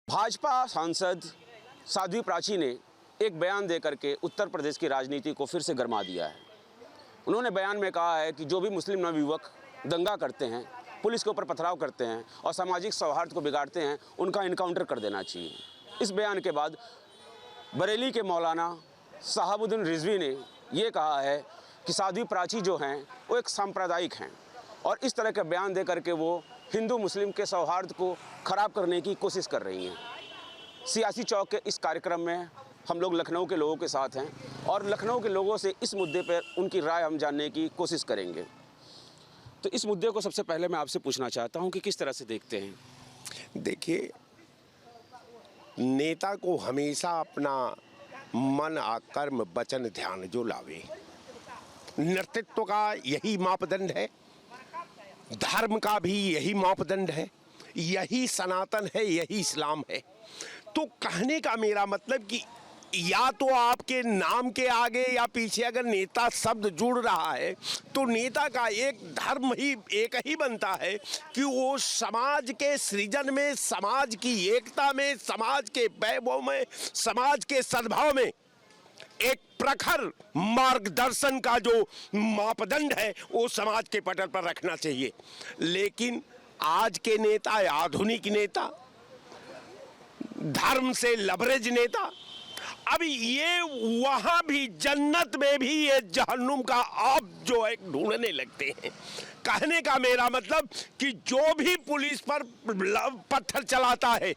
भाजपा सांसद साध्वी प्राची ने एक बयान देकर के उत्तर प्रदेश की राजनीति को फिर से गरमा दिया है। उन्होंने बयान में कहा है कि जो भी मुस्लिम नवयुवक दंगा करते हैं, पुलिस के ऊपर पथराव करते हैं और सामाजिक सौहार्द को बिगाड़ते हैं, उनका इनकाउंटर कर देना चाहिए। इस बयान के बाद बरेली के मौलाना साहबुद्दीन रिजवी ने ये कहा है कि साध्वी प्राची जो हैं वो एक सांप्रदायिक हैं और इस तरह के बयान दे करके वो हिंदू मुस्लिम के सौहार्द को ख़राब करने की कोशिश कर रही हैं। सियासी चौक के इस कार्यक्रम में हम लोग लखनऊ के लोगों के साथ हैं और लखनऊ के लोगों से इस मुद्दे पर उनकी राय हम जानने की कोशिश करेंगे। तो इस मुद्दे को सबसे पहले मैं आपसे पूछना चाहता हूं कि किस तरह से देखते हैं। देखिए, नेता को हमेशा अपना मन कर्म वचन ध्यान जो लावे, नेतृत्व का यही मापदंड है, धर्म का भी यही मापदंड है, यही सनातन है, यही इस्लाम है। तो कहने का मेरा मतलब कि या तो आपके नाम के आगे या पीछे अगर नेता शब्द जुड़ रहा है तो नेता का एक धर्म ही एक ही बनता है कि वो समाज के सृजन में, समाज की एकता में, समाज के वैभव में, समाज के सद्भाव में एक प्रखर मार्गदर्शन का जो मापदंड है वो समाज के पटल पर रखना चाहिए। लेकिन आज के नेता, आधुनिक नेता, धर्म से लबरेज नेता, अभी ये वहां भी जन्नत में भी ये जहन्नुम का आप जो है ढूंढने लगते हैं। कहने का मेरा मतलब कि जो भी पुलिस पर पत्थर चलाता है,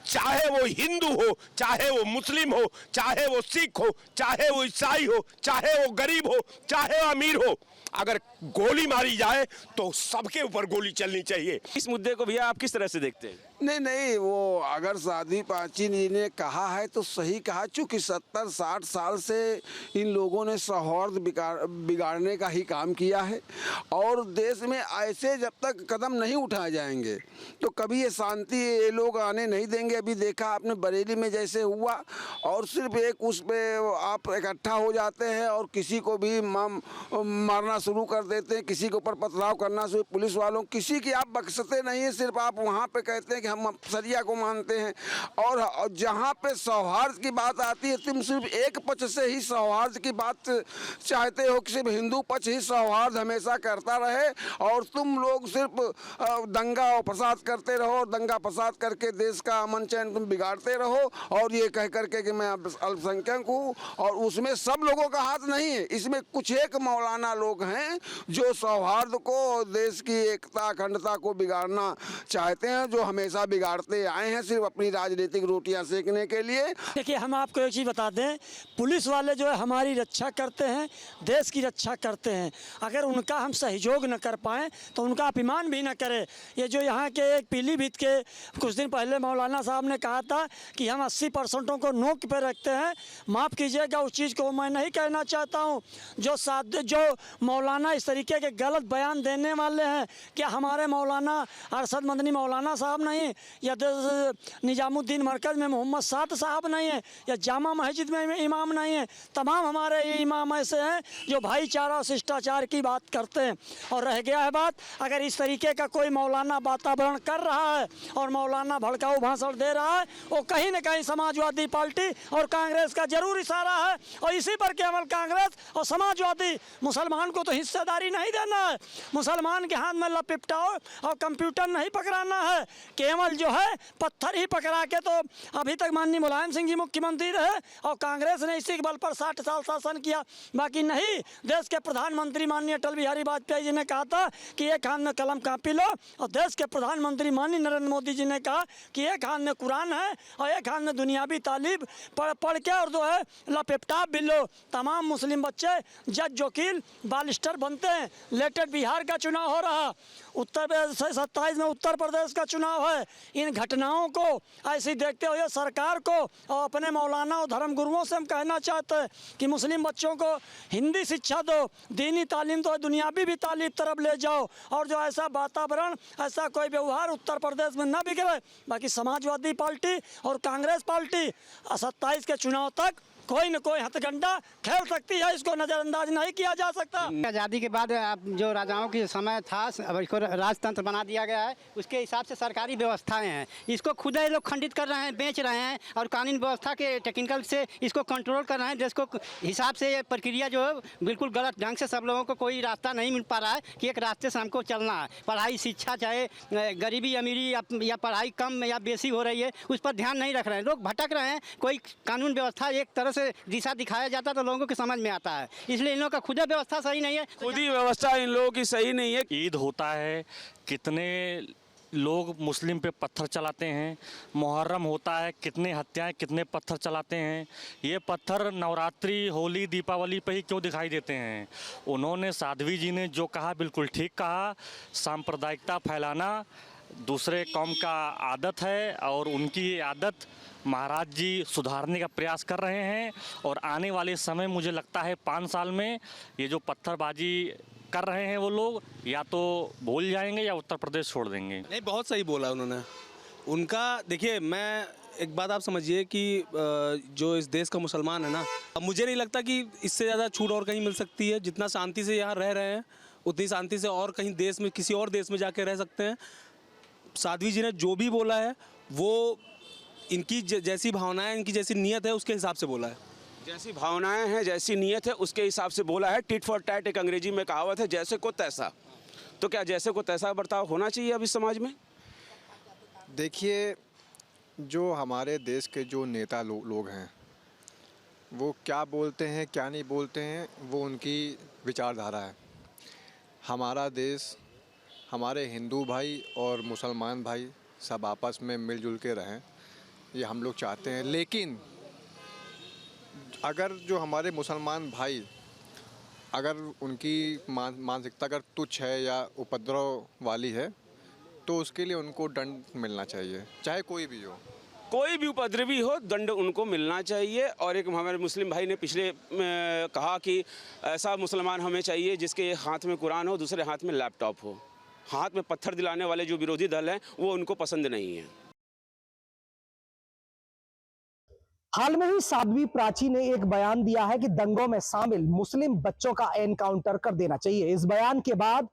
चाहे वो हिंदू हो, चाहे वो मुस्लिम हो, चाहे वो सिख हो, चाहे वो ईसाई हो, चाहे वो गरीब हो, चाहे वो अमीर हो, अगर गोली मारी जाए तो सबके ऊपर गोली चलनी चाहिए। इस मुद्दे को भैया आप किस तरह से देखते हैं? नहीं, वो अगर साध्वी प्राची जी ने कहा है तो सही कहा, चूँकि 70-60 साल से इन लोगों ने सौहार्द बिगाड़ने का ही काम किया है और देश में ऐसे जब तक कदम नहीं उठाए जाएंगे तो कभी ये शांति ये लोग आने नहीं देंगे। अभी देखा आपने बरेली में जैसे हुआ और सिर्फ एक उस पे आप इकट्ठा हो जाते हैं और किसी को भी मारना शुरू कर देते हैं, किसी के ऊपर पथराव करना शुरू, पुलिस वालों किसी की आप बख्शते नहीं है। सिर्फ आप वहाँ पे कहते हैं कि हम शरिया को मानते हैं और जहाँ पे सौहार्द की बात आती है तुम सिर्फ एक पक्ष से ही सौहार्द की बात चाहते हो कि सिर्फ हिंदू पक्ष ही सौहार्द हमेशा करता रहे और तुम लोग सिर्फ दंगा और फसाद करते रहो, दंगा फसाद करके देश का अमन चैन तुम बिगाड़ते रहो और ये कह करके कि मैं अल्पसंख्यक हूँ और उसमें सब लोगों का हाथ नहीं है। इसमें कुछ एक मौलाना लोग हैं जो सौहार्द को, देश की एकता अखंडता को बिगाड़ना चाहते हैं, जो हमेशा बिगाड़ते आए हैं सिर्फ अपनी राजनीतिक रोटियां सेकने के लिए। देखिए, हम आपको एक चीज़ बता दें, पुलिस वाले जो है हमारी रक्षा करते हैं, देश की रक्षा करते हैं। अगर उनका हम सहयोग न कर पाएँ तो उनका अपमान भी न करें। ये जो यहाँ के एक पीलीभीत के कुछ दिन पहले मौलाना साहब ने कहा था कि हम 80% को नोक पे रखते हैं, माफ़ कीजिएगा उस चीज़ को मैं नहीं कहना चाहता हूँ। जो मौलाना इस तरीके के गलत बयान देने वाले हैं, क्या हमारे मौलाना अरशद मदनी मौलाना साहब नहीं, या निजामुद्दीन मरकज़ में मोहम्मद साद साहब नहीं है, या जामा मस्जिद में इमाम नहीं है? तमाम हमारे इमाम ऐसे हैं जो भाईचारा और शिष्टाचार की बात करते हैं। और रह गया है बात, अगर इस तरीके का कोई मौलाना वातावरण कर रहा है और मौलाना भड़काऊ भाषण दे रहा है, वो कहीं न कहीं समाजवादी पार्टी और कांग्रेस का जरूर इशारा है और इसी पर केवल कांग्रेस और समाजवादी मुसलमान को तो हिस्सेदारी नहीं देना है, मुसलमान के हाथ में लपेटाओ और कंप्यूटर नहीं पकड़ाना है, केवल जो है पत्थर ही पकड़ा के। तो अभी तक माननीय मुलायम सिंह जी मुख्यमंत्री रहे और कांग्रेस ने इसी के बल पर 60 साल शासन किया, बाकी नहीं। देश के प्रधानमंत्री माननीय अटल बिहारी वाजपेयी जी ने कहा था कि एक हाथ में कलम कापी लो और देश के प्रधानमंत्री माननीय नरेंद्र मोदी जी ने कहा कि एक हाथ में कुरान है और एक हाथ में दुनियावी तालीम पढ़ के और जो है लैपटॉप भी लो। तमाम मुस्लिम बच्चे जज, वकील, बालिस्टर बनते हैं। लेटेस्ट बिहार का चुनाव हो रहा, उत्तर प्रदेश 27 में उत्तर प्रदेश का चुनाव है। इन घटनाओं को ऐसे देखते हुए सरकार को और अपने मौलाना और धर्मगुरुओं से हम कहना चाहते हैं कि मुस्लिम बच्चों को हिंदी शिक्षा दो, दीनी तालीम दो, दुनियावी भी तालीम तरफ ले जाओ और जो ऐसा वातावरण, ऐसा कोई व्यवहार उत्तर प्रदेश में न बिगड़े। बाकी समाजवादी पार्टी और कांग्रेस पार्टी 27 के चुनाव तक कोई न कोई हथकंडा खेल सकती है, इसको नज़रअंदाज नहीं किया जा सकता। आज़ादी के बाद अब जो राजाओं के समय था, अब इसको राजतंत्र बना दिया गया है, उसके हिसाब से सरकारी व्यवस्थाएं हैं, इसको खुद ही लोग खंडित कर रहे हैं, बेच रहे हैं और कानून व्यवस्था के टेक्निकल से इसको कंट्रोल कर रहे हैं, जिसको हिसाब से ये प्रक्रिया जो है बिल्कुल गलत ढंग से सब लोगों को कोई रास्ता नहीं मिल पा रहा है कि एक रास्ते से हमको चलना है। पढ़ाई शिक्षा चाहे गरीबी अमीरी या पढ़ाई कम या बेसी हो रही है, उस पर ध्यान नहीं रख रहे हैं, लोग भटक रहे हैं। कोई कानून व्यवस्था एक तरह से दिशा दिखाया जाता तो लोगों को समझ में आता है, इसलिए इन लोगों का खुद व्यवस्था सही नहीं है, खुद ही व्यवस्था इन लोगों की सही नहीं है। ईद होता है, कितने लोग मुस्लिम पे पत्थर चलाते हैं, मुहर्रम होता है, कितने हत्याएं, कितने पत्थर चलाते हैं। ये पत्थर नवरात्रि, होली, दीपावली पे ही क्यों दिखाई देते हैं? उन्होंने, साध्वी जी ने जो कहा बिल्कुल ठीक कहा। सांप्रदायिकता फैलाना दूसरे कौम का आदत है और उनकी ये आदत महाराज जी सुधारने का प्रयास कर रहे हैं और आने वाले समय मुझे लगता है 5 साल में ये जो पत्थरबाजी कर रहे हैं वो लोग या तो भूल जाएंगे या उत्तर प्रदेश छोड़ देंगे। नहीं, बहुत सही बोला उन्होंने। उनका देखिए, मैं एक बात आप समझिए कि जो इस देश का मुसलमान है ना, अब मुझे नहीं लगता कि इससे ज़्यादा छूट और कहीं मिल सकती है। जितना शांति से यहाँ रह रहे हैं उतनी शांति से और कहीं देश में, किसी और देश में जाके रह सकते हैं। साध्वी जी ने जो भी बोला है वो इनकी जैसी भावनाएं, इनकी जैसी नीयत है उसके हिसाब से बोला है। जैसी भावनाएं हैं, जैसी नीयत है, उसके हिसाब से बोला है। टिट फॉर टैट एक अंग्रेजी में कहावत है, जैसे को तैसा। तो क्या जैसे को तैसा बर्ताव होना चाहिए अब इस समाज में? देखिए, जो हमारे देश के जो नेता लोग हैं वो क्या बोलते हैं क्या नहीं बोलते हैं वो उनकी विचारधारा है। हमारा देश, हमारे हिंदू भाई और मुसलमान भाई सब आपस में मिलजुल के रहें, ये हम लोग चाहते हैं। लेकिन अगर जो हमारे मुसलमान भाई, अगर उनकी मानसिकता अगर तुच्छ है या उपद्रव वाली है तो उसके लिए उनको दंड मिलना चाहिए, चाहे कोई भी हो। कोई भी उपद्रवी हो, दंड उनको मिलना चाहिए। और एक हमारे मुस्लिम भाई ने पिछले कहा कि ऐसा मुसलमान हमें चाहिए जिसके हाथ में कुरान हो, दूसरे हाथ में लैपटॉप हो। हाथ में पत्थर दिलाने वाले जो विरोधी दल हैं वो उनको पसंद नहीं है। हाल में ही साध्वी प्राची ने एक बयान दिया है कि दंगों में शामिल मुस्लिम बच्चों का एनकाउंटर कर देना चाहिए। इस बयान के बाद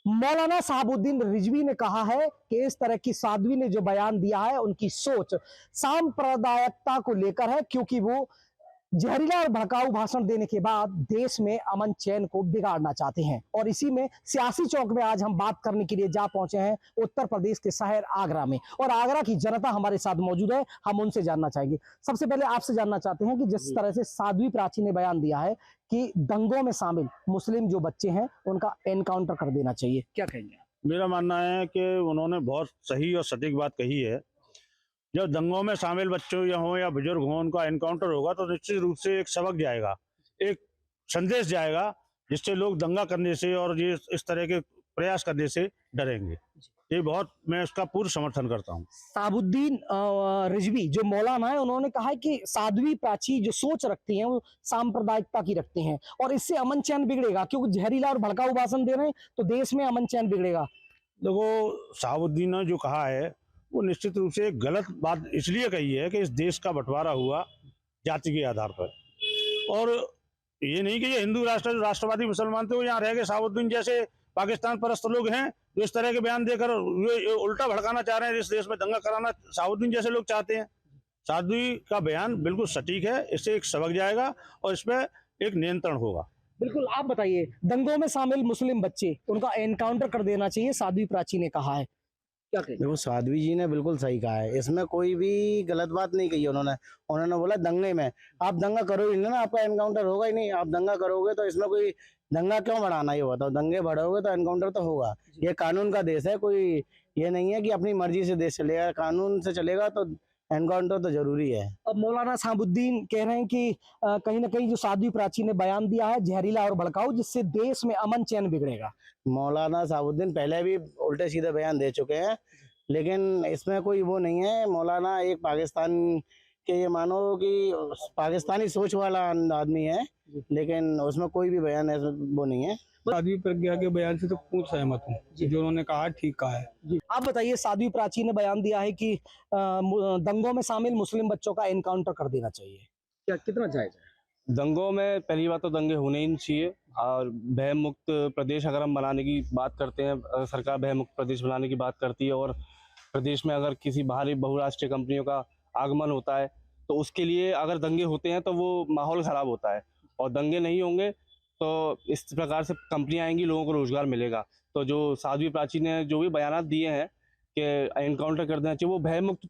मौलाना साहबुद्दीन रिजवी ने कहा है कि इस तरह की साध्वी ने जो बयान दिया है उनकी सोच सांप्रदायिकता को लेकर है, क्योंकि वो जहरीला और भड़काऊ भाषण देने के बाद देश में अमन चैन को बिगाड़ना चाहते हैं। और इसी में सियासी चौक में आज हम बात करने के लिए जा पहुंचे हैं उत्तर प्रदेश के शहर आगरा में, और आगरा की जनता हमारे साथ मौजूद है। हम उनसे जानना चाहेंगे। सबसे पहले आपसे जानना चाहते हैं कि जिस तरह से साध्वी प्राची ने बयान दिया है कि दंगों में शामिल मुस्लिम जो बच्चे हैं उनका एनकाउंटर कर देना चाहिए, क्या कहेंगे? मेरा मानना है कि उन्होंने बहुत सही और सटीक बात कही है। जब दंगों में शामिल बच्चों या हों या बुजुर्ग हों, उनका एनकाउंटर होगा तो निश्चित रूप से एक सबक जाएगा, एक संदेश जाएगा, जिससे लोग दंगा करने से और ये इस तरह के प्रयास करने से डरेंगे। ये बहुत, मैं उसका पूर्ण समर्थन करता हूँ। साहबुद्दीन रिजवी जो मौलाना है, उन्होंने कहा है कि साध्वी प्राची जो सोच रखती हैं वो सांप्रदायिकता की रखती हैं और इससे अमन चैन बिगड़ेगा, क्योंकि जहरीला और भड़काऊ भाषण दे रहे हैं तो देश में अमन चैन बिगड़ेगा। देखो, साहबुद्दीन ने जो कहा है वो निश्चित रूप से गलत बात इसलिए कही है कि इस देश का बंटवारा हुआ जाति के आधार पर, और ये नहीं कि ये हिंदू राष्ट्रवादी मुसलमान थे वो यहाँ रह गए। साहबुद्दीन जैसे पाकिस्तान परस्त लोग हैं जो इस तरह के बयान देकर ये उल्टा भड़काना चाह रहे हैं, इस देश में दंगा कराना साहबुद्दीन जैसे लोग चाहते हैं। साध्वी का बयान बिल्कुल सटीक है, इससे एक सबक जाएगा और इस पर एक नियंत्रण होगा। बिल्कुल, आप बताइए, दंगों में शामिल मुस्लिम बच्चे, उनका एनकाउंटर कर देना चाहिए, साध्वी प्राची ने कहा है, क्या कहें? देखो, साध्वी जी ने बिल्कुल सही कहा है, इसमें कोई भी गलत बात नहीं कही। उन्होंने बोला दंगे में आप दंगा करोगे ना, आपका एनकाउंटर होगा ही नहीं। आप दंगा करोगे तो इसमें कोई दंगा क्यों बढ़ाना, ये बताओ। दंगे बढ़ोगे तो एनकाउंटर तो होगा। ये कानून का देश है, कोई ये नहीं है कि अपनी मर्जी से देश चलेगा। कानून से चलेगा तो एनकाउंटर तो जरूरी है। अब मौलाना साहबुद्दीन कह रहे हैं कि कहीं ना कहीं जो साध्वी प्राची ने बयान दिया है जहरीला और भड़काऊ, जिससे देश में अमन चैन बिगड़ेगा। मौलाना साहबुद्दीन पहले भी उल्टे सीधे बयान दे चुके हैं, लेकिन इसमें कोई वो नहीं है। मौलाना एक पाकिस्तान के, ये मानो कि पाकिस्तानी सोच वाला आदमी है, लेकिन उसमें कोई भी बयान ऐसा वो नहीं है। साध्वी प्रज्ञा के बयान से तो पूर्ण सहमत हूँ, जो उन्होंने कहा ठीक कहा है। जी, आप बताइए, साध्वी प्राची ने बयान दिया है कि दंगों में शामिल मुस्लिम बच्चों का एनकाउंटर कर देना चाहिए। क्या कितना जायज है? दंगों में पहली बात तो दंगे होने ही नहीं चाहिए। और भय मुक्त प्रदेश अगर हम बनाने की बात करते हैं, अगर सरकार भय मुक्त प्रदेश बनाने की बात करती है और प्रदेश में अगर किसी बाहरी बहुराष्ट्रीय कंपनियों का आगमन होता है तो उसके लिए अगर दंगे होते हैं तो वो माहौल ख़राब होता है, और दंगे नहीं होंगे तो इस प्रकार से कंपनियां आएंगी, लोगों को रोजगार मिलेगा। तो जो साध्वी प्राची ने जो भी बयानात दिए हैं कि एनकाउंटर कर देना चाहिए, वो भय मुक्त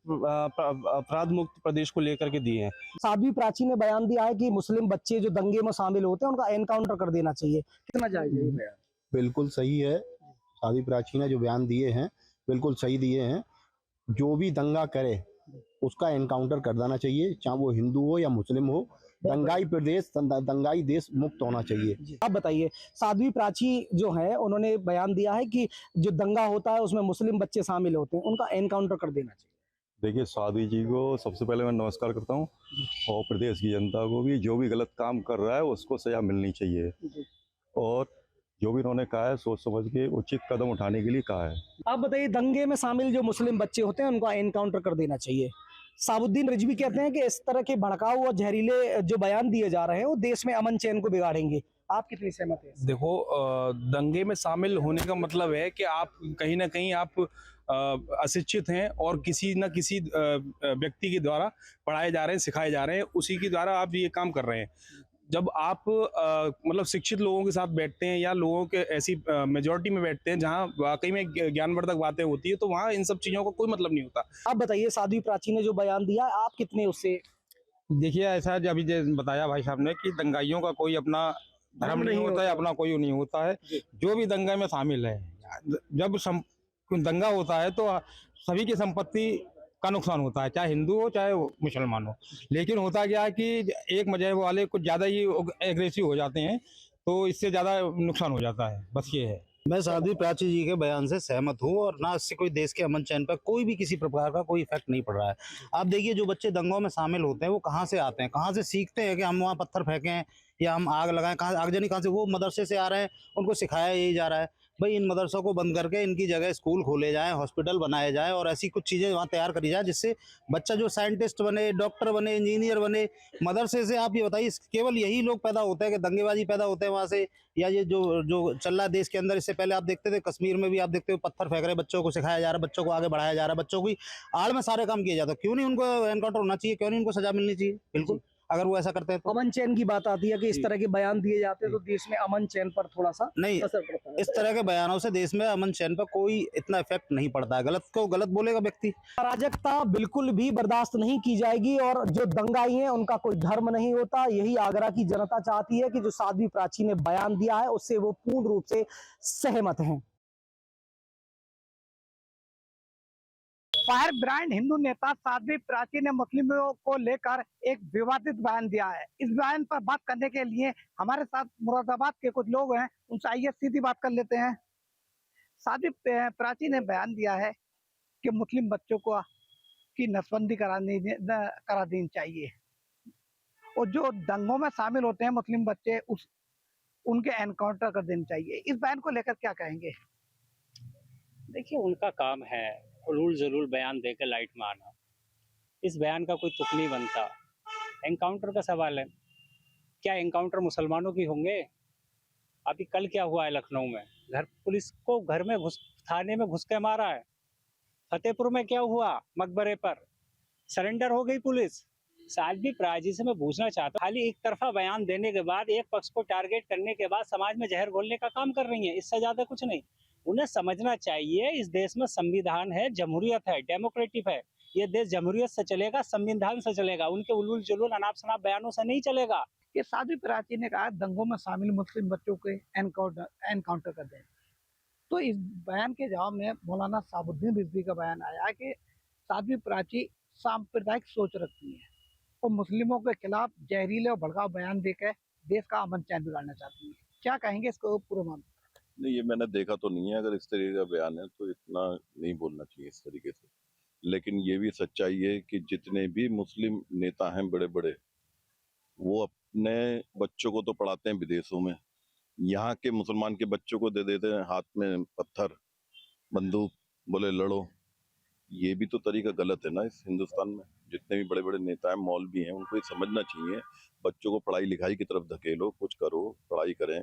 अपराध मुक्त प्रदेश को लेकर के दिए हैं। साध्वी प्राची ने बयान दिया है कि मुस्लिम बच्चे जो दंगे में शामिल होते हैं उनका एनकाउंटर कर देना चाहिए, कितना जायज है ये बयान? बिल्कुल सही है। साध्वी प्राची ने जो बयान दिए हैं बिल्कुल सही दिए हैं। जो भी दंगा करे उसका एनकाउंटर कर देना चाहिए, चाहे वो हिंदू हो या मुस्लिम हो। दंगाई प्रदेश, दंगाई देश मुक्त होना चाहिए। आप बताइए, साध्वी प्राची जो है उन्होंने बयान दिया है कि जो दंगा होता है उसमें मुस्लिम बच्चे शामिल होते हैं, उनका एनकाउंटर कर देना चाहिए। देखिए, साध्वी जी को सबसे पहले मैं नमस्कार करता हूँ, और प्रदेश की जनता को भी, जो भी गलत काम कर रहा है उसको सजा मिलनी चाहिए, और जो भी उन्होंने कहा है सोच समझ के उचित कदम उठाने के लिए कहा है। आप बताइए, दंगे में शामिल जो मुस्लिम बच्चे होते हैं उनका एनकाउंटर कर देना चाहिए। साबुद्दीन रिजवी कहते हैं कि इस तरह के भड़काऊ और जहरीले जो बयान दिए जा रहे हैं वो देश में अमन चैन को बिगाड़ेंगे। आप कितनी सहमत हैं? देखो, दंगे में शामिल होने का मतलब है कि आप कहीं ना कहीं आप अशिक्षित हैं और किसी न किसी व्यक्ति के द्वारा पढ़ाए जा रहे हैं, सिखाए जा रहे हैं, उसी के द्वारा आप ये काम कर रहे हैं। जब आप मतलब शिक्षित लोगों के साथ बैठते हैं या लोगों के ऐसी मेजॉरिटी में बैठते हैं जहां वाकई में ज्ञानवर्धक बातें होती है, तो वहां इन सब चीज़ों का कोई मतलब नहीं होता। आप बताइए, साध्वी प्राची ने जो बयान दिया आप कितने उससे? देखिए, ऐसा जो अभी बताया भाई साहब ने कि दंगाइयों का कोई अपना धर्म नहीं होता है, अपना कोई नहीं होता है। जो भी दंगा में शामिल है, जब दंगा होता है तो सभी की संपत्ति का नुकसान होता है, चाहे हिंदू हो चाहे मुसलमान हो। लेकिन होता क्या है कि एक मजहब वाले कुछ ज़्यादा ही एग्रेसिव हो जाते हैं, तो इससे ज़्यादा नुकसान हो जाता है। बस ये है। मैं साध्वी प्राची जी के बयान से सहमत हूँ, और ना इससे कोई देश के अमन चैन पर कोई भी किसी प्रकार का कोई इफेक्ट नहीं पड़ रहा है। आप देखिए, जो बच्चे दंगों में शामिल होते हैं वो कहाँ से आते हैं, कहाँ से सीखते हैं कि हम वहाँ पत्थर फेंकें या हम आग लगाएं, कहाँ आगजनी कहाँ से? वो मदरसे से आ रहे हैं, उनको सिखाया यही जा रहा है। भाई, इन मदरसों को बंद करके इनकी जगह स्कूल खोले जाएं, हॉस्पिटल बनाए जाएं, और ऐसी कुछ चीज़ें वहाँ तैयार करी जाए जिससे बच्चा जो साइंटिस्ट बने, डॉक्टर बने, इंजीनियर बने। मदरसे से आप ये बताइए, केवल यही लोग पैदा होते हैं कि दंगेबाजी पैदा होते हैं वहाँ से? या ये जो चल रहा है देश के अंदर, इससे पहले आप देखते थे कश्मीर में भी, आप देखते हो पत्थर फेंक रहे, बच्चों को सिखाया जा रहा है, बच्चों को आगे बढ़ाया जा रहा है, बच्चों की आड़ में सारे काम किए जाते हैं। क्यों नहीं उनको एनकाउंटर होना चाहिए? क्यों नहीं उनको सजा मिलनी चाहिए? बिल्कुल, अगर वो ऐसा करते हैं तो। अमन चैन की बात आती है कि इस तरह के बयान दिए जाते हैं तो देश में अमन चैन पर थोड़ा सा नहीं, असर पड़ता है। इस तरह के बयानों से देश में अमन चैन पर कोई इतना इफेक्ट नहीं पड़ता है। गलत को गलत बोलेगा व्यक्ति। अराजकता बिल्कुल भी बर्दाश्त नहीं की जाएगी, और जो दंगाई हैं उनका कोई धर्म नहीं होता। यही आगरा की जनता चाहती है कि जो साध्वी प्राची ने बयान दिया है उससे वो पूर्ण रूप से सहमत हैं। फायर ब्रांड हिंदू नेता साध्वी प्राची ने मुस्लिमों को लेकर एक विवादित बयान दिया है। इस बयान पर बात करने के लिए हमारे साथ मुरादाबाद के कुछ लोग हैं, उनसे आइए सीधी बात कर लेते हैं। साध्वी प्राची ने बयान दिया है कि मुस्लिम बच्चों को की नसबंदी करा देनी चाहिए, और जो दंगों में शामिल होते हैं मुस्लिम बच्चे उनके एनकाउंटर कर देने चाहिए। इस बयान को लेकर क्या कहेंगे? देखिए, उनका काम है उलूल जलूल बयान देकर लाइट में आना। इस बयान का कोई तुक नहीं बनता। एनकाउंटर का सवाल है, क्या एनकाउंटर मुसलमानों की होंगे? अभी कल क्या हुआ है लखनऊ में, पुलिस को घर में थाने में घुस के मारा है। फतेहपुर में क्या हुआ, मकबरे पर सरेंडर हो गई पुलिस। साध्वी प्राची से मैं पूछना चाहता हूँ, खाली एक तरफा बयान देने के बाद, एक पक्ष को टारगेट करने के बाद समाज में जहर घोलने का काम कर रही है, इससे ज्यादा कुछ नहीं। उन्हें समझना चाहिए, इस देश में संविधान है, जमहूरियत है, डेमोक्रेटिक है। ये देश जमहूरियत से चलेगा, संविधान से चलेगा, उनके उलूल जुलूल अनाप शनाप बयानों से नहीं चलेगा। ये साध्वी प्राची ने कहा दंगों में शामिल मुस्लिम बच्चों के एनकाउंटर कर दें, तो इस बयान के जवाब में मौलाना साबुद्दीन रिजवी का बयान आया कि साध्वी प्राची सांप्रदायिक सोच रखती है और मुस्लिमों के खिलाफ जहरीले और भड़काऊ बयान देकर देश का अमन चैन बिगाड़ना चाहती है। क्या कहेंगे इसको पूरे मामले? नहीं, ये मैंने देखा तो नहीं है। अगर इस तरीके का बयान है तो इतना नहीं बोलना चाहिए इस तरीके से। लेकिन ये भी सच्चाई है कि जितने भी मुस्लिम नेता हैं बड़े बड़े, वो अपने बच्चों को तो पढ़ाते हैं विदेशों में, यहाँ के मुसलमान के बच्चों को दे देते हैं हाथ में पत्थर, बंदूक, बोले लड़ो। ये भी तो तरीका गलत है ना। इस हिंदुस्तान में जितने भी बड़े बड़े नेता हैं, मौलवी हैं, उनको ये समझना चाहिए। बच्चों को पढ़ाई लिखाई की तरफ धकेलो, कुछ करो, पढ़ाई करें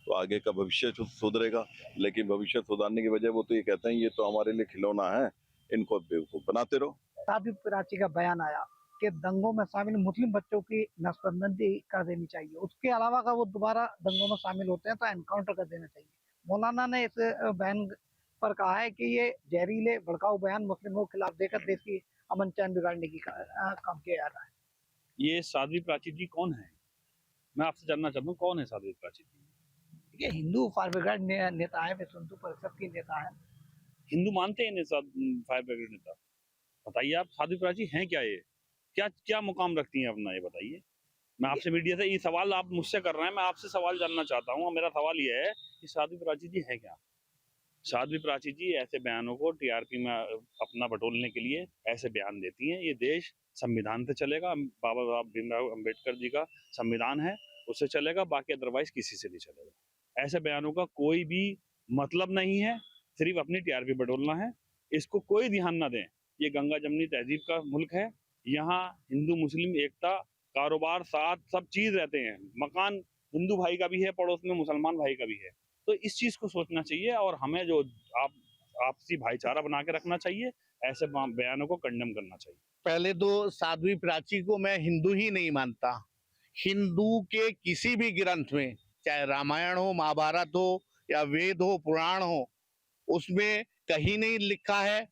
तो आगे का भविष्य सुधरेगा। लेकिन भविष्य सुधारने की बजाय वो तो ये कहते हैं ये तो हमारे लिए खिलौना है, इनको बेवकूफ बनाते रहो। साध्वी प्राची का बयान आया कि दंगों में शामिल मुस्लिम बच्चों की नसबंदी कर देनी चाहिए, उसके अलावा अगर वो दोबारा दंगों में शामिल होते हैं तो एनकाउंटर कर देना चाहिए। मौलाना ने इस बयान पर कहा है कि ये जहरीले भड़काऊ बयान मुस्लिमों के खिलाफ देकर देश की अमन चैन बिगाड़ने की काम किया जा रहा है। ये साध्वी प्राची जी कौन है? मैं आपसे जानना चाहता हूँ, कौन है साध्वी प्राची जी? ये हिंदू फायर ब्रिगेड नेता है, विश्व हिंदू परिषद की नेता है। हिंदू मानते हैं इन्हें फायर ब्रिगेड नेता? बताइए आप, साध्वी प्राची हैं क्या? ये क्या क्या मुकाम रखती हैं अपना, ये बताइए। मैं आपसे मीडिया से ये सवाल आप मुझसे कर रहे हैं, मैं आपसे सवाल जानना चाहता हूँ। मेरा सवाल ये है कि साध्वी प्राची जी हैं क्या? साध्वी प्राची जी ऐसे बयानों को टीआरपी में अपना बटोरने के लिए ऐसे बयान देती हैं। ये देश संविधान से चलेगा, बाबा साहब भीमराव अम्बेडकर जी का संविधान है, उससे चलेगा, बाकी अदरवाइज किसी से नहीं चलेगा। ऐसे बयानों का कोई भी मतलब नहीं है, सिर्फ अपनी टीआरपी बटोरना है। इसको कोई ध्यान ना दें। ये गंगा जमनी तहजीब का मुल्क है, यहाँ हिंदू मुस्लिम एकता, कारोबार साथ, सब चीज रहते हैं। मकान हिंदू भाई का भी है, पड़ोस में मुसलमान भाई का भी है। तो इस चीज को सोचना चाहिए और हमें जो आपसी भाईचारा बना के रखना चाहिए, ऐसे बयानों को कंडेम करना चाहिए। पहले तो साध्वी प्राची को मैं हिंदू ही नहीं मानता। हिंदू के किसी भी ग्रंथ में, चाहे रामायण हो, महाभारत हो या वेद हो, पुराण हो, उसमें कहीं नहीं लिखा है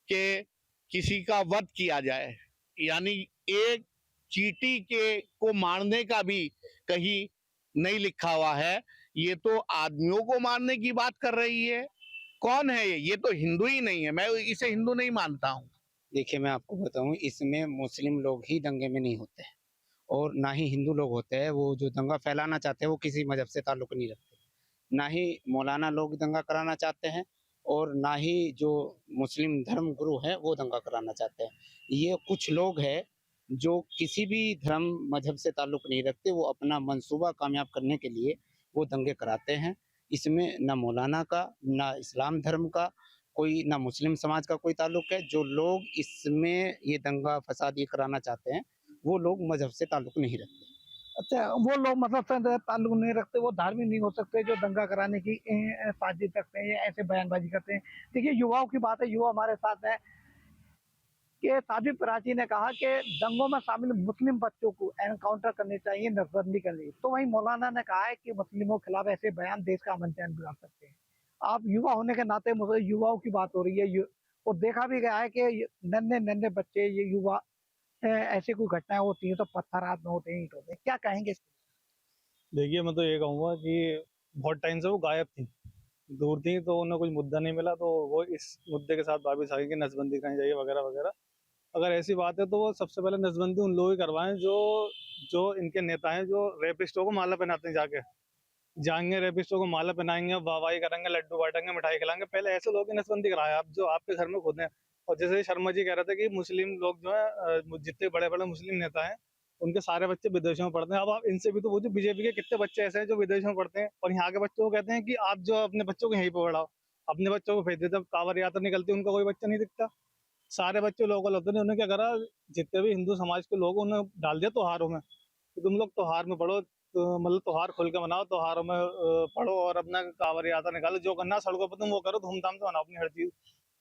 कि किसी का वध किया जाए। यानी एक चींटी के को मारने का भी कहीं नहीं लिखा हुआ है। ये तो आदमियों को मारने की बात कर रही है। कौन है ये तो हिंदू ही नहीं है, मैं इसे हिंदू नहीं मानता हूँ। देखिए, मैं आपको बताऊं, इसमें मुस्लिम लोग ही दंगे में नहीं होते हैं और ना ही हिंदू लोग होते हैं। वो जो दंगा फैलाना चाहते हैं वो किसी मजहब से ताल्लुक नहीं रखते। ना ही मौलाना लोग दंगा कराना चाहते हैं और ना ही जो मुस्लिम धर्म गुरु हैं वो दंगा कराना चाहते हैं। ये कुछ लोग हैं जो किसी भी धर्म मजहब से ताल्लुक नहीं रखते, वो अपना मंसूबा कामयाब करने के लिए वो दंगे कराते हैं। इसमें ना मौलाना का, ना इस्लाम धर्म का कोई, ना मुस्लिम समाज का कोई ताल्लुक है। जो लोग इसमें ये दंगा फसाद ये कराना चाहते हैं वो लोग मजहब से ताल्लुक नहीं रखते। अच्छा, वो लोग मतलब से ताल्लुक नहीं रखते, वो धार्मिक नहीं हो सकते जो दंगा कराने की साजिश रखते हैं या ऐसे बयानबाजी करते हैं। देखिए, युवाओं की बात है, युवा हमारे साथ है कि साध्वी प्राची ने कहा कि दंगों में शामिल मुस्लिम बच्चों को एनकाउंटर करनी चाहिए, नसबंदी करनी चाहिए। तो वहीं मौलाना ने कहा है कि मुस्लिमों के खिलाफ ऐसे बयान देश का अमन चैन बिगाड़ सकते हैं। आप युवा होने के नाते युवाओं की बात हो रही है, और देखा भी गया है कि नन्हे नन्हे बच्चे, ये युवा, ऐसी कोई घटनाएं होती हैं तो पत्थर हाथ में होते हैं, ईंट होते हैं। क्या कहेंगे? देखिए, मैं तो ये कहूँगा कि बहुत टाइम से वो गायब थी, दूर थी, तो उन्हें कुछ मुद्दा नहीं मिला, तो वो इस मुद्दे के साथ वापिस आ गई कि नसबंदी करनी चाहिए वगैरह वगैरह। अगर ऐसी बात है तो वो सबसे पहले नसबंदी उन लोग ही करवाएं जो इनके नेता हैं, जो रेपिस्टों को माला पहनाते हैं। जाएंगे रेपिस्टों को माला पहनाएंगे, वाहवाही करेंगे, लड्डू बांटेंगे, मिठाई खिलाएंगे। पहले ऐसे लोग की नसबंदी कराएं आप, जो आपके घर में खुद हैं। और जैसे शर्मा जी कह रहे थे कि मुस्लिम लोग जो है, जितने बड़े बड़े मुस्लिम नेता हैं उनके सारे बच्चे विदेशों में पढ़ते हैं। अब आप इनसे भी तो पूछो, बीजेपी के कितने बच्चे ऐसे हैं जो विदेशों में पढ़ते हैं, और यहाँ के बच्चों को कहते हैं कि आप जो अपने बच्चों को यहीं पर पढ़ाओ। अपने बच्चों को भेज देते, जब कांवड़ यात्रा निकलती है उनका कोई बच्चा नहीं दिखता। सारे बच्चे लोकल होते हैं। उन्हें क्या करा, जितने भी हिंदू समाज के लोग, उन्हें डाल दिया त्योहारों में कि तुम लोग त्योहार में पढ़ो, तो मतलब त्योहार खुल के मनाओ, त्योहारों में पढ़ो और अपना कांवड़ यात्रा निकालो, जो करना सड़कों पर तुम वो करो, धूमधाम से मनाओ अपनी हर चीज़।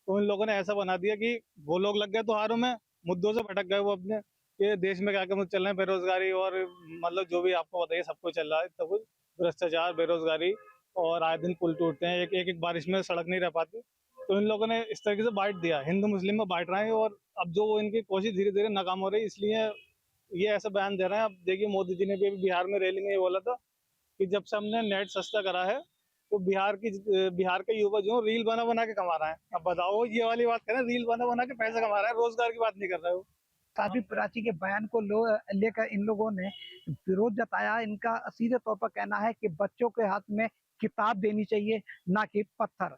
तो इन लोगों ने ऐसा बना दिया कि वो लोग लग गए त्योहारों में, मुद्दों से भटक गए वो अपने, कि देश में क्या क्या मुद्दे चल रहे हैं, बेरोजगारी और मतलब जो भी आपको बताइए सब कुछ चल रहा है, सब कुछ भ्रष्टाचार, बेरोजगारी, और आए दिन पुल टूटते हैं, एक बारिश में सड़क नहीं रह पाती। तो इन लोगों ने इस तरीके से बांट दिया, हिंदू मुस्लिम में बांट रहे हैं, और अब जो वो इनकी कोशिश धीरे धीरे नाकाम हो रही है, इसलिए ये ऐसा बयान दे रहे हैं। अब देखिए, मोदी जी ने भी बिहार में रैली में ये बोला था कि जब से हमने नेट सस्ता करा है तो बिहार के युवा जो रील बना बना के कमा रहे हैं। अब बताओ, ये वाली बात करें, रील बना बना के पैसे कमा रहे हैं, रोजगार की बात नहीं कर रहे हो। साध्वी प्राची के बयान को लेकर इन लोगों ने विरोध जताया। इनका सीधे तौर पर कहना है कि बच्चों के हाथ में किताब देनी चाहिए, ना कि पत्थर।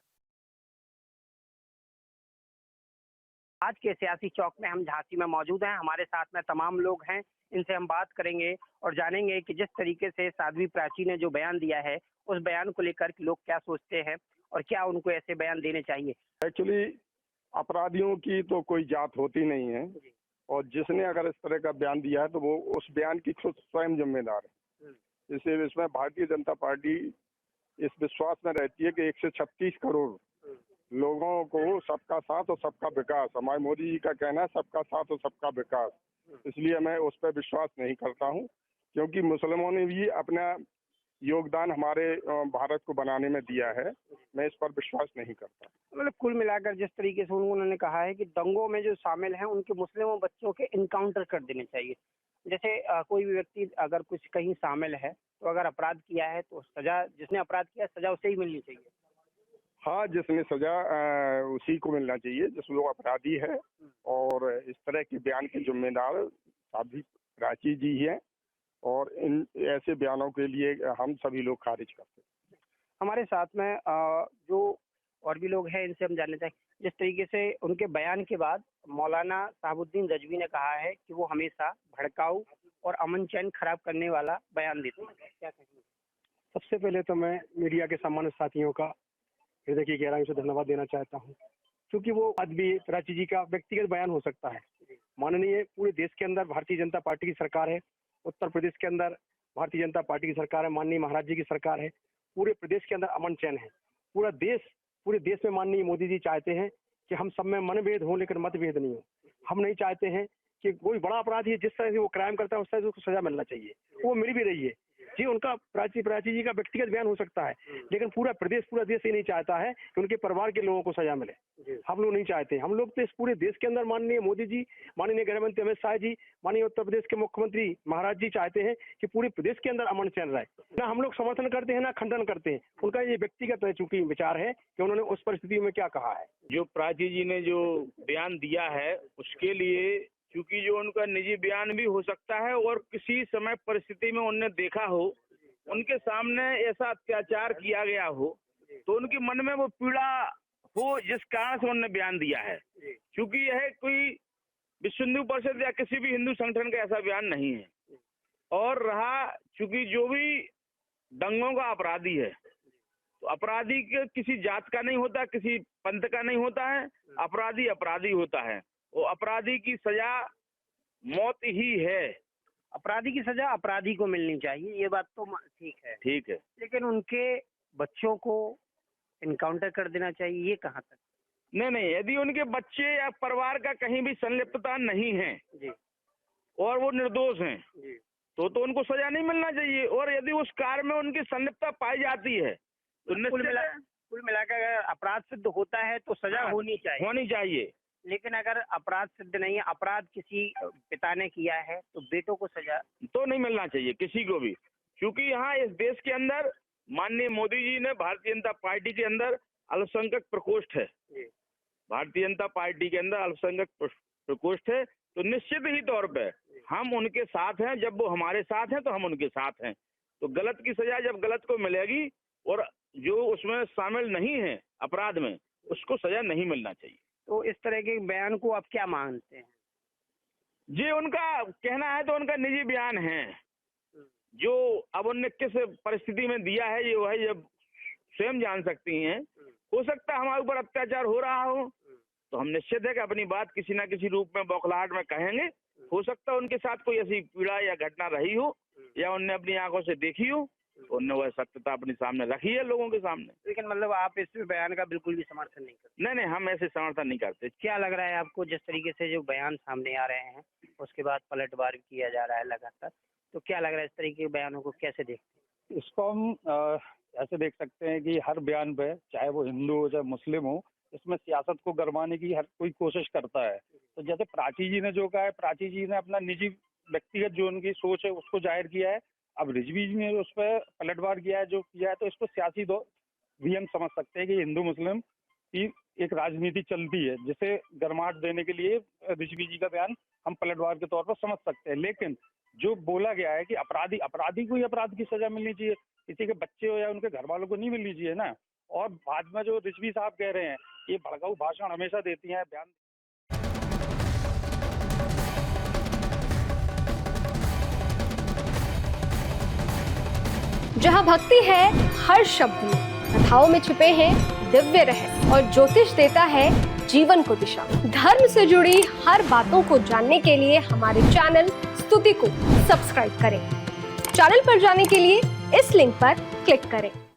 आज के सियासी चौक में हम झांसी में मौजूद हैं, हमारे साथ में तमाम लोग हैं, इनसे हम बात करेंगे और जानेंगे कि जिस तरीके से साध्वी प्राची ने जो बयान दिया है उस बयान को लेकर लोग क्या सोचते हैं और क्या उनको ऐसे बयान देने चाहिए। एक्चुअली अपराधियों की तो कोई जात होती नहीं है, और जिसने अगर इस तरह का बयान दिया है तो वो उस बयान की खुद स्वयं जिम्मेदार है। इसमें भारतीय जनता पार्टी इस विश्वास में रहती है कि 136 करोड़ लोगों को सबका साथ और सबका विकास, हमारे मोदी जी का कहना है सबका साथ और सबका विकास, इसलिए मैं उस पर विश्वास नहीं करता हूं, क्योंकि मुसलमानों ने भी अपना योगदान हमारे भारत को बनाने में दिया है। मैं इस पर विश्वास नहीं करता। मतलब कुल मिलाकर जिस तरीके से उन्होंने कहा है कि दंगों में जो शामिल हैं उनके मुस्लिमों बच्चों के इनकाउंटर कर देने चाहिए। जैसे कोई भी व्यक्ति अगर कुछ कहीं शामिल है तो अगर अपराध किया है तो सजा, जिसने अपराध किया सजा उसे ही मिलनी चाहिए। हाँ, जिसने सजा उसी को मिलना चाहिए जिस वो अपराधी है, और इस तरह के बयान के जिम्मेदार साध्वी प्राची जी हैं, और इन ऐसे बयानों के लिए हम सभी लोग खारिज करते हैं। हमारे साथ में जो और भी लोग हैं, इनसे हम जानना चाहेंगे। जिस तरीके से उनके बयान के बाद मौलाना साहबुद्दीन रजवी ने कहा है कि वो हमेशा भड़काऊ और अमन चैन खराब करने वाला बयान देते हैं, क्या कहेंगे? सबसे पहले तो मैं मीडिया के सम्मानित साथियों का हृदय की गहराई से धन्यवाद देना चाहता हूं, क्योंकि वो साध्वी प्राची जी का व्यक्तिगत बयान हो सकता है। माननीय पूरे देश के अंदर भारतीय जनता पार्टी की सरकार है, उत्तर प्रदेश के अंदर भारतीय जनता पार्टी की सरकार है, माननीय महाराज जी की सरकार है, पूरे प्रदेश के अंदर अमन चैन है। पूरे देश में माननीय मोदी जी चाहते हैं कि हम सब में मनभेद हो लेकिन मतभेद नहीं हो। हम नहीं चाहते हैं कि कोई बड़ा अपराधी है जिस तरह से वो क्राइम करता है उस तरह से उसको सजा मिलना चाहिए, वो मिल भी रही है जी। उनका प्राची जी का व्यक्तिगत बयान हो सकता है, लेकिन पूरा देश ये नहीं चाहता है कि उनके परिवार के लोगों को सजा मिले। हम लोग नहीं चाहते। हम लोग तो इस पूरे देश के अंदर माननीय मोदी जी, माननीय गृह मंत्री अमित शाह जी, माननीय उत्तर प्रदेश के मुख्यमंत्री महाराज जी चाहते हैं कि पूरे प्रदेश के अंदर अमन चैन रहे। ना हम लोग समर्थन करते हैं ना खंडन करते हैं, उनका ये व्यक्तिगत चूंकि विचार है कि उन्होंने उस परिस्थिति में क्या कहा है। जो प्राची जी ने जो बयान दिया है उसके लिए, क्योंकि जो उनका निजी बयान भी हो सकता है और किसी समय परिस्थिति में उन्होंने देखा हो, उनके सामने ऐसा अत्याचार किया गया हो तो उनके मन में वो पीड़ा हो जिस कारण से उन्होंने बयान दिया है। क्योंकि यह कोई विश्व हिंदू परिषद या किसी भी हिंदू संगठन का ऐसा बयान नहीं है। और रहा, चूंकि जो भी दंगों का अपराधी है तो अपराधी के किसी जात का नहीं होता, किसी पंथ का नहीं होता है, अपराधी अपराधी होता है। वो अपराधी की सजा मौत ही है। अपराधी की सजा अपराधी को मिलनी चाहिए, ये बात तो ठीक है, लेकिन उनके बच्चों को इनकाउंटर कर देना चाहिए, ये कहाँ तक? नहीं, यदि उनके बच्चे या परिवार का कहीं भी संलिप्तता नहीं है जी, और वो निर्दोष हैं जी, तो उनको सजा नहीं मिलना चाहिए। और यदि उस कार्य में उनकी संलिप्तता पाई जाती है तो कुल मिलाकर अगर अपराध सिद्ध होता है तो सजा होनी चाहिए। लेकिन अगर अपराध सिद्ध नहीं है, अपराध किसी पिता ने किया है तो बेटों को सजा तो नहीं मिलना चाहिए किसी को भी। क्योंकि यहाँ इस देश के अंदर माननीय मोदी जी ने, भारतीय जनता पार्टी के अंदर अल्पसंख्यक प्रकोष्ठ है, भारतीय जनता पार्टी के अंदर अल्पसंख्यक प्रकोष्ठ है, तो निश्चित ही तौर पे हम उनके साथ हैं। जब वो हमारे साथ हैं तो हम उनके साथ हैं। तो गलत की सजा जब गलत को मिलेगी और जो उसमें शामिल नहीं है अपराध में, उसको सजा नहीं मिलना चाहिए। तो इस तरह के बयान को आप क्या मानते हैं? जी, उनका कहना है तो उनका निजी बयान है, जो अब उनने किस परिस्थिति में दिया है ये वही जब स्वयं जान सकती हैं। हो सकता है हमारे ऊपर अत्याचार हो रहा हो तो हम निश्चित है कि अपनी बात किसी ना किसी रूप में बौखलाहट में कहेंगे। हो सकता है उनके साथ कोई ऐसी पीड़ा या घटना रही हो या उनने अपनी आंखों से देखी हो, उन्होंने वह सत्यता अपने सामने रखी है लोगों के सामने। लेकिन मतलब आप इस बयान का बिल्कुल भी समर्थन नहीं करते? नहीं, हम ऐसे समर्थन नहीं करते। क्या लग रहा है आपको, जिस तरीके से जो बयान सामने आ रहे हैं उसके बाद पलटवार किया जा रहा है लगातार, तो क्या लग रहा है इस तरीके के बयानों को कैसे देखते हैं? इसको हम ऐसे देख सकते हैं कि हर बयान पे, चाहे वो हिंदू हो चाहे मुस्लिम हो, इसमें सियासत को गरमाने की हर कोई कोशिश करता है। तो जैसे प्राची जी ने जो कहा है, प्राची जी ने अपना निजी व्यक्तिगत जो उनकी सोच है उसको जाहिर किया है। अब रिजवी जी ने उस पर पलटवार किया है, जो किया है, तो इसको सियासी दो भी हम समझ सकते हैं कि हिंदू मुस्लिम की एक राजनीति चलती है, जिसे गरमाहट देने के लिए रिजवी जी का बयान हम पलटवार के तौर पर समझ सकते हैं। लेकिन जो बोला गया है कि अपराधी को ही अपराध की सजा मिलनी चाहिए, किसी के बच्चे हो या उनके घर वालों को नहीं मिलनी चाहिए ना। और बाद में जो रिजवी साहब कह रहे हैं, ये भड़काऊ भाषण हमेशा देती हैं, बयान। जहाँ भक्ति है हर शब्द में, कथाओं में छुपे हैं दिव्य रहस्य और ज्योतिष देता है जीवन को दिशा। धर्म से जुड़ी हर बातों को जानने के लिए हमारे चैनल स्तुति को सब्सक्राइब करें। चैनल पर जाने के लिए इस लिंक पर क्लिक करें।